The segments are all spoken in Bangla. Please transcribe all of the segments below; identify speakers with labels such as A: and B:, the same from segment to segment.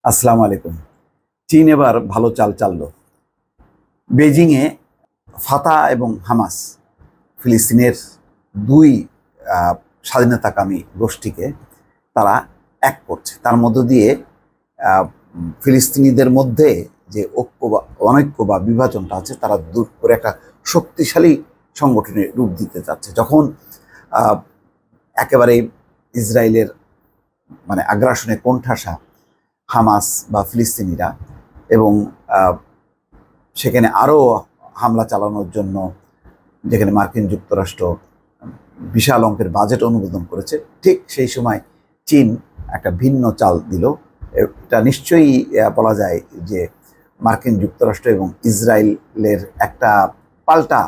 A: আসসালামু আলাইকুম। চীন এবার ভালো চাল চাললো। বেজিংয়ে ফাতা এবং হামাস ফিলিস্তিনের দুই স্বাধীনতাকামী গোষ্ঠীকে তারা এক করছে। তার মধ্য দিয়ে ফিলিস্তিনিদের মধ্যে যে ঐক্য বা অনৈক্য বা বিভাজনটা আছে তারা দূর করে একটা শক্তিশালী সংগঠনে রূপ দিতে চাচ্ছে। যখন একেবারে ইসরায়েলের আগ্রাসনে কোণঠাসা হামাস বা ফিলিস্তিনিরা এবং সেখানে আরও হামলা চালানোর জন্য যেখানে মার্কিন যুক্তরাষ্ট্র বিশাল অঙ্কের বাজেট অনুমোদন করেছে, ঠিক সেই সময় চীন একটা ভিন্ন চাল দিল। এটা নিশ্চয়ই বলা যায় যে মার্কিন যুক্তরাষ্ট্র এবং ইসরায়েলের একটা পাল্টা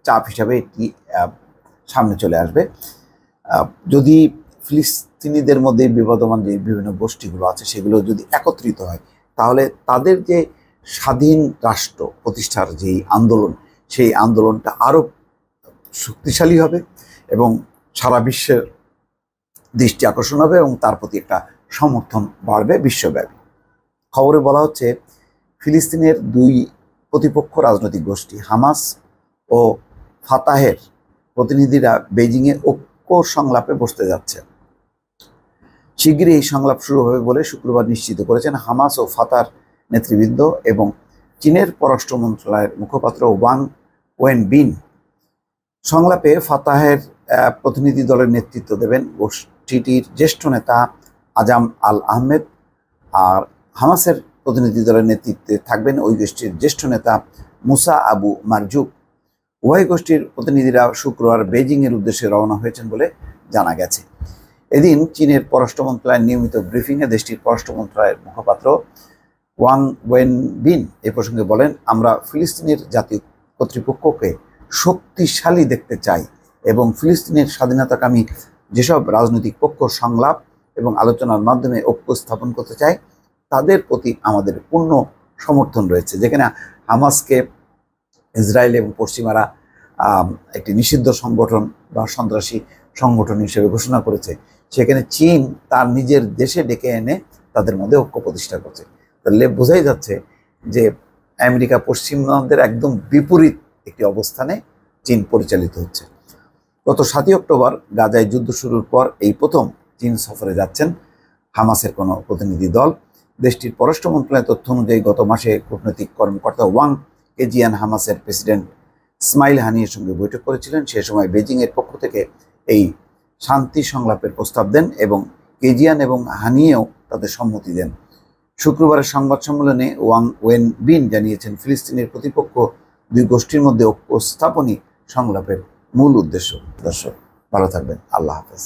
A: চাপ হিসাবে এটি সামনে চলে আসবে। যদি ফিলিস্তিনিদের মধ্যে বিবদমান যে বিভিন্ন গোষ্ঠীগুলো আছে সেগুলো যদি একত্রিত হয়, তাহলে তাদের যে স্বাধীন রাষ্ট্র প্রতিষ্ঠার যেই আন্দোলন, সেই আন্দোলনটা আরও শক্তিশালী হবে এবং সারা বিশ্বের দৃষ্টি আকর্ষণ হবে এবং তার প্রতি একটা সমর্থন বাড়বে বিশ্বব্যাপী। খবরে বলা হচ্ছে ফিলিস্তিনের দুই প্রতিপক্ষ রাজনৈতিক গোষ্ঠী হামাস ও ফাতাহের প্রতিনিধিরা বেজিংয়ে ঐক্য সংলাপে বসতে যাচ্ছে। শিগগিরই এই সংলাপ শুরু হবে বলে শুক্রবার নিশ্চিত করেছেন হামাস ও ফাতার নেতৃবৃন্দ এবং চীনের পররাষ্ট্র মন্ত্রণালয়ের মুখপাত্র ওয়াং ওয়েনবিন। সংলাপে ফাতাহের প্রতিনিধি দলের নেতৃত্ব দেবেন গোষ্ঠীটির জ্যেষ্ঠ নেতা আজাম আল আহমেদ, আর হামাসের প্রতিনিধি দলের নেতৃত্বে থাকবেন ওই গোষ্ঠীর জ্যেষ্ঠ নেতা মুসা আবু মারজুক। উভয় গোষ্ঠীর প্রতিনিধিরা শুক্রবার বেজিংয়ের উদ্দেশ্যে রওনা হয়েছেন বলে জানা গেছে। এদিন চীনের পররাষ্ট্র মন্ত্রণালয়ের নিয়মিত ব্রিফিংয়ে দেশটির পররাষ্ট্র মন্ত্রণালয়ের মুখপাত্র ওয়াং ওয়েনবিন এ প্রসঙ্গে বলেন, আমরা ফিলিস্তিনের জাতীয় কর্তৃপক্ষকে শক্তিশালী দেখতে চাই এবং ফিলিস্তিনের স্বাধীনতাকামী যেসব রাজনৈতিক পক্ষ সংলাপ এবং আলোচনার মাধ্যমে ঐক্য স্থাপন করতে চায় তাদের প্রতি আমাদের পূর্ণ সমর্থন রয়েছে। যেখানে হামাসকে ইসরায়েল এবং পশ্চিমারা একটি নিষিদ্ধ সংগঠন বা সন্ত্রাসী সংগঠন হিসেবে ঘোষণা করেছে, সেখানে চীন তার নিজের দেশে ডেকে এনে তাদের মধ্যে ঐক্য প্রতিষ্ঠা করছে। তাহলে বোঝাই যাচ্ছে যে আমেরিকা পশ্চিমাদের একদম বিপরীত একটি অবস্থানে চীন পরিচালিত হচ্ছে। গত 7ই অক্টোবর গাজায় যুদ্ধ শুরুর পর এই প্রথম চীন সফরে যাচ্ছেন হামাসের কোনো প্রতিনিধি দল। দেশটির পররাষ্ট্র মন্ত্রণালয়ের তথ্য অনুযায়ী গত মাসে কূটনৈতিক কর্মকর্তা ওয়াং কেজিয়ান হামাসের প্রেসিডেন্ট ইসমাইল হানিয়ের সঙ্গে বৈঠক করেছিলেন। সে সময় বেজিংয়ের পক্ষ থেকে এই শান্তি সংলাপের প্রস্তাব দেন এবং কেজিয়ান এবং হানিয়েও তাদের সম্মতি দেন। শুক্রবারের সংবাদ সম্মেলনে ওয়াং ওয়েনবিন জানিয়েছেন, ফিলিস্তিনের প্রতিপক্ষ দুই গোষ্ঠীর মধ্যে ঐক্য স্থাপনই সংলাপের মূল উদ্দেশ্য। দর্শক ভালো থাকবেন, আল্লাহ হাফেজ।